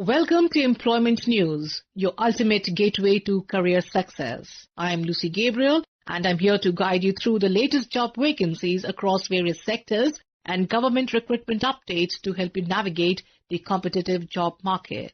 Welcome to Employment News, your ultimate gateway to career success. I am Lucy Gabriel and I'm here to guide you through the latest job vacancies across various sectors and government recruitment updates to help you navigate the competitive job market.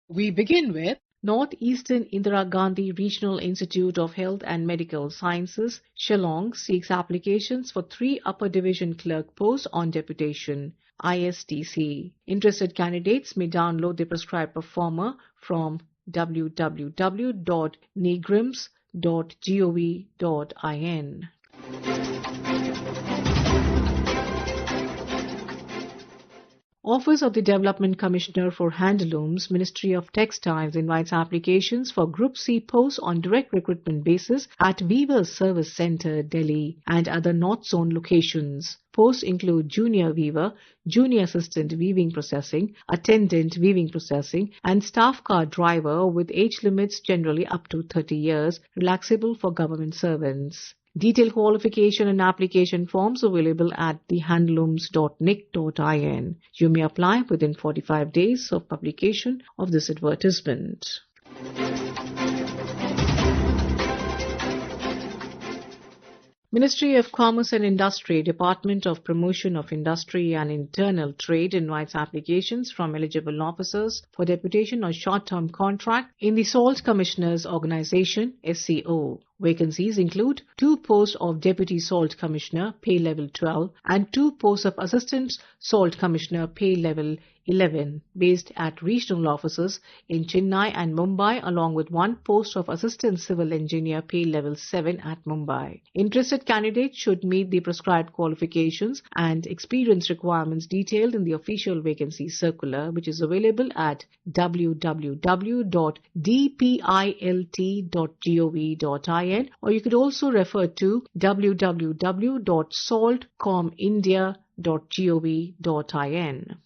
We begin with Northeastern Indira Gandhi Regional Institute of Health and Medical Sciences, Shillong, seeks applications for 3 upper division clerk posts on deputation, ISTC. Interested candidates may download the prescribed performer from www.nigrims.gov.in. Office of the Development Commissioner for Handlooms, Ministry of Textiles invites applications for Group C posts on direct recruitment basis at Weavers Service Centre, Delhi and other North Zone locations. Posts include Junior Weaver, Junior Assistant Weaving Processing, Attendant Weaving Processing and Staff Car Driver with age limits generally up to 30 years, relaxable for government servants. Detailed qualification and application forms available at thehandlooms.nic.in. You may apply within 45 days of publication of this advertisement. Ministry of Commerce and Industry, Department of Promotion of Industry and Internal Trade invites applications from eligible officers for deputation on short-term contract in the Salt Commissioners Organization, SCO. Vacancies include 2 posts of Deputy Salt Commissioner, pay level 12, and 2 posts of Assistant Salt Commissioner, pay level 11, based at regional offices in Chennai and Mumbai, along with 1 post of Assistant Civil Engineer, pay level 7 at Mumbai. Interested candidates should meet the prescribed qualifications and experience requirements detailed in the official vacancy circular, which is available at www.dpilt.gov.in, or you could also refer to www.saltcomindia.gov.in.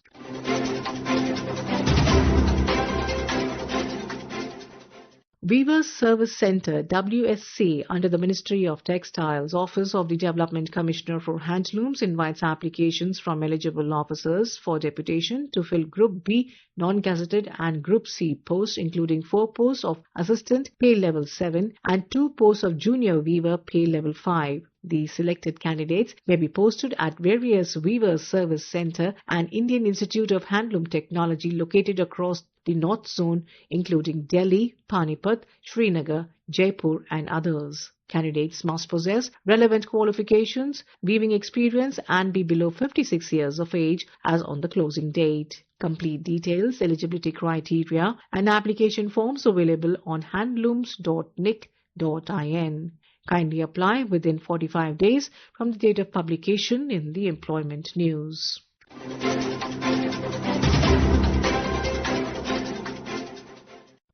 Weavers Service Centre WSC under the Ministry of Textiles, Office of the Development Commissioner for Handlooms invites applications from eligible officers for deputation to fill Group B non-gazetted and Group C posts, including 4 posts of Assistant pay level 7 and 2 posts of Junior Weaver pay level 5. The selected candidates may be posted at various Weavers Service Centre and Indian Institute of Handloom Technology located across the North Zone, including Delhi, Panipat, Srinagar, Jaipur and others. Candidates must possess relevant qualifications, weaving experience and be below 56 years of age as on the closing date. Complete details, eligibility criteria and application forms available on handlooms.nic.in. Kindly apply within 45 days from the date of publication in the Employment News.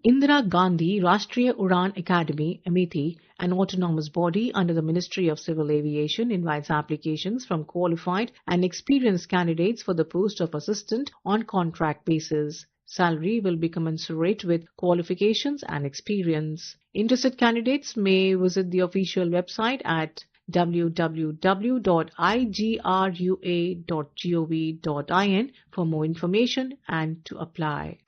Indira Gandhi Rashtriya Udan Academy, Amethi, an autonomous body under the Ministry of Civil Aviation, invites applications from qualified and experienced candidates for the post of assistant on contract basis. Salary will be commensurate with qualifications and experience. Interested candidates may visit the official website at www.igrua.gov.in for more information and to apply.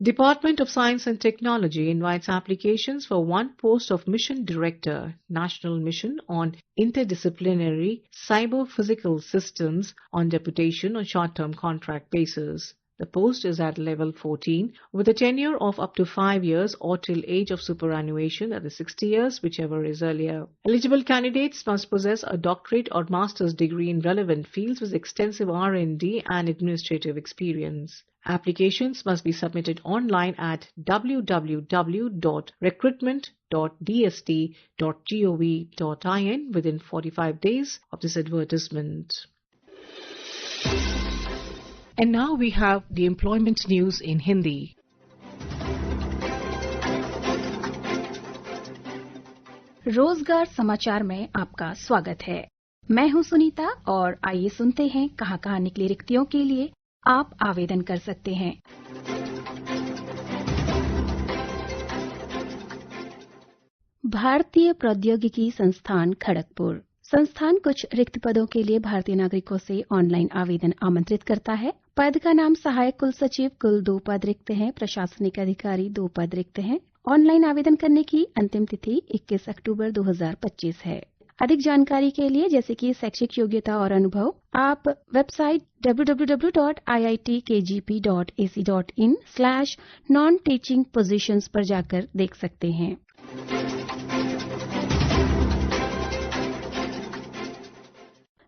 Department of Science and Technology invites applications for 1 post of Mission Director, National Mission on Interdisciplinary Cyber-Physical Systems on deputation on short-term contract basis. The post is at level 14 with a tenure of up to 5 years or till age of superannuation, that is 60 years, whichever is earlier. Eligible candidates must possess a doctorate or master's degree in relevant fields with extensive R&D and administrative experience. Applications must be submitted online at www.recruitment.dst.gov.in within 45 days of this advertisement. And now we have the employment news in Hindi. रोजगार समाचार में आपका स्वागत है। मैं हूं सुनीता और आइए सुनते हैं कहां निकली रिक्तियों के लिए आप आवेदन कर सकते हैं। भारतीय प्रौद्योगिकी संस्थान खड़गपुर। संस्थान कुछ रिक्त पदों के लिए भारतीय नागरिकों से ऑनलाइन आवेदन आमंत्रित करता है। पद का नाम सहायक कुल सचिव, कुल 2 पद रिक्त हैं। प्रशासनिक अधिकारी 2 पद रिक्त हैं। ऑनलाइन आवेदन करने की अंतिम तिथि 21 अक्टूबर 2025 है। अधिक जानकारी के लिए जैसे कि शैक्षिक योग्यता और अनुभव, आप वेबसाइट www.iitkgp.ac.in/non-teaching positions पर जाकर देख सकते हैं।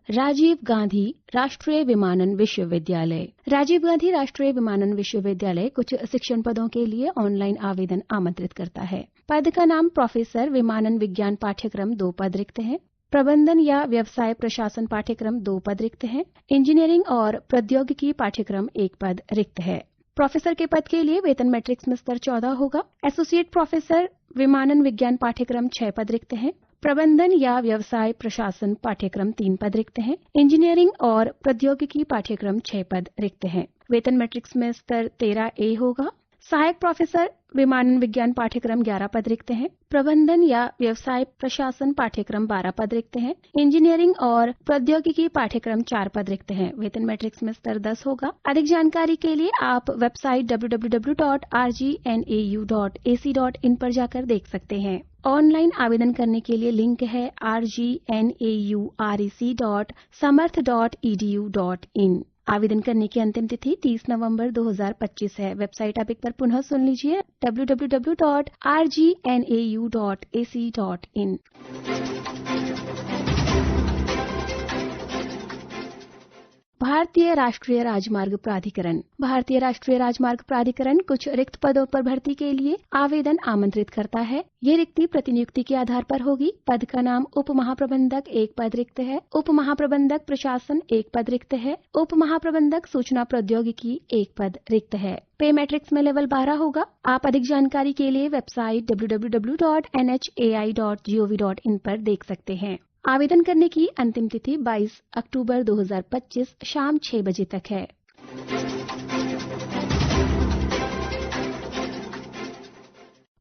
राजीव गांधी राष्ट्रीय विमानन विश्वविद्यालय। राजीव गांधी राष्ट्रीय विमानन विश्वविद्यालय कुछ शिक्षण पदों के लिए ऑनलाइन आवेदन आमंत्रित करता है। पद का नाम प्रोफेसर, विमानन विज्ञान पाठ्यक्रम 2 पद रिक्त हैं। प्रबंधन या व्यवसाय प्रशासन पाठ्यक्रम 2 पद रिक्त हैं। इंजीनियरिंग और प्रौद्योगिकी पाठ्यक्रम 1 पद रिक्त है। प्रोफेसर के पद के लिए वेतन मैट्रिक्स में स्तर 14 होगा। एसोसिएट प्रोफेसर विमानन विज्ञान पाठ्यक्रम 6 पद रिक्त हैं। प्रबंधन या व्यवसाय प्रशासन पाठ्यक्रम 3 पद रिक्त हैं। इंजीनियरिंग और प्रौद्योगिकी पाठ्यक्रम 6 पद रिक्त हैं। वेतन मैट्रिक्स में स्तर 13A होगा। सहायक प्रोफेसर विमानन विज्ञान पाठ्यक्रम 11 पद रिक्त हैं। प्रबंधन या व्यवसाय प्रशासन पाठ्यक्रम 12 पद रिक्त हैं। इंजीनियरिंग और प्रौद्योगिकी पाठ्यक्रम 4 पद रिक्त हैं। वेतन मैट्रिक्स में स्तर 10 होगा। अधिक जानकारी के लिए आप वेबसाइट www.rgnau.ac.in पर जाकर देख सकते हैं। ऑनलाइन आवेदन करने के लिए लिंक है rgnaurec.samarth.edu.in। आवेदन करने की अंतिम तिथि 30 नवंबर 2025 है। वेबसाइट आप एक बार पुनः सुन लीजिए www.rgnau.ac.in। भारतीय राष्ट्रीय राजमार्ग प्राधिकरण। भारतीय राष्ट्रीय राजमार्ग प्राधिकरण कुछ रिक्त पदों पर भर्ती के लिए आवेदन आमंत्रित करता है। ये रिक्ति प्रतिनियुक्ति के आधार पर होगी। पद का नाम उप महाप्रबंधक 1 पद रिक्त है। उप महाप्रबंधक प्रशासन 1 पद रिक्त है। उप महाप्रबंधक सूचना प्रौद्योगिकी 1 पद रिक्त है। पे मैट्रिक्स में लेवल 12 होगा। आप अधिक जानकारी के लिए वेबसाइट www.nhai.gov.in पर देख सकते हैं। आवेदन करने की अंतिम तिथि 22 अक्टूबर 2025 शाम 6 बजे तक है।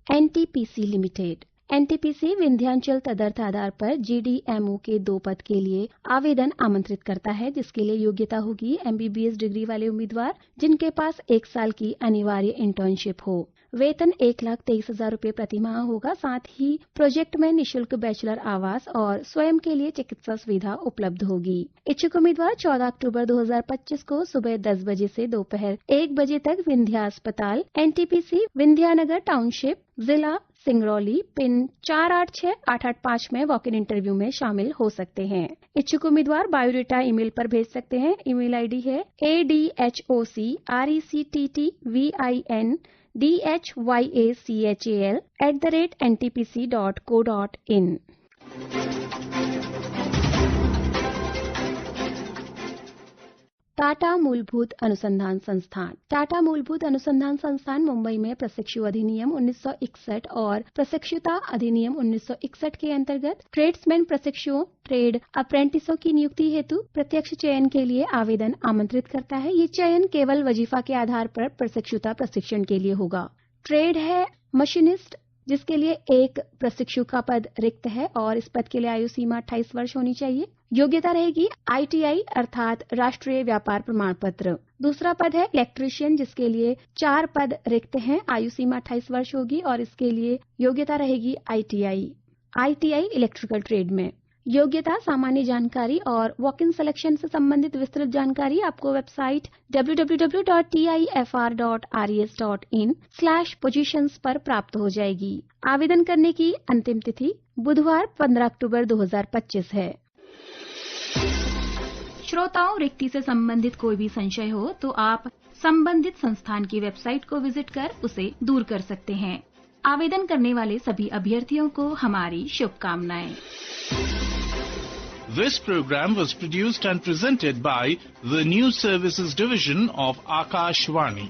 NTPC limited. एनटीपीसी विंध्याचल तदर्थ आधार पर जीडीएमओ के 2 पद के लिए आवेदन आमंत्रित करता है, जिसके लिए योग्यता होगी एमबीबीएस डिग्री वाले उम्मीदवार जिनके पास 1 साल की अनिवार्य इंटर्नशिप हो। वेतन 1,23,000 रुपए प्रति माह होगा। साथ ही प्रोजेक्ट में निशुल्क बैचलर आवास और स्वयं के लिए चिकित्सा सुविधा उपलब्ध होगी। इच्छुक उम्मीदवार 14 अक्टूबर 2025 को सुबह 10 बजे से दोपहर 1 बजे तक विंध्या अस्पताल, एनटीपीसी विंध्यानगर टाउनशिप, जिला सिंगरौली, पिन 486885 में वॉक इन इंटरव्यू में शामिल हो सकते हैं। इच्छुक उम्मीदवार बायोडेटा ईमेल पर भेज सकते हैं। ईमेल आईडी है adhocrectvinchal@ntpc.co.in। टाटा मूलभूत अनुसंधान संस्थान। टाटा मूलभूत अनुसंधान संस्थान मुंबई में प्रशिक्षु अधिनियम 1961 और प्रशिक्षुता अधिनियम 1961 के अंतर्गत ट्रेड्समैन प्रशिक्षुओं, ट्रेड अप्रेंटिसों की नियुक्ति हेतु प्रत्यक्ष चयन के लिए आवेदन आमंत्रित करता है। ये चयन केवल वजीफा के आधार पर प्रशिक्षुता प्रशिक्षण के लिए होगा। ट्रेड है मशीनिस्ट, जिसके लिए 1 प्रशिक्षु का पद रिक्त है और इस पद के लिए आयु सीमा 28 वर्ष होनी चाहिए। योग्यता रहेगी आईटीआई अर्थात राष्ट्रीय व्यापार प्रमाण पत्र। दूसरा पद है इलेक्ट्रीशियन, जिसके लिए 4 पद रिक्त हैं। आयु सीमा 28 वर्ष होगी और इसके लिए योग्यता रहेगी आईटीआई इलेक्ट्रिकल ट्रेड में। योग्यता, सामान्य जानकारी और वॉक इन सिलेक्शन से संबंधित विस्तृत जानकारी आपको वेबसाइट www.tifr.res.in/positions पर प्राप्त हो जाएगी। आवेदन करने की अंतिम तिथि बुधवार 15 अक्टूबर 2025 है। श्रोताओं, रिक्ति से संबंधित कोई भी संशय हो तो आप संबंधित संस्थान की वेबसाइट को विजिट कर उसे दूर कर सकते हैं। आवेदन करने वाले सभी अभ्यर्थियों को हमारी शुभकामनाएं। This program was produced and presented by the News Services Division of Akashvani.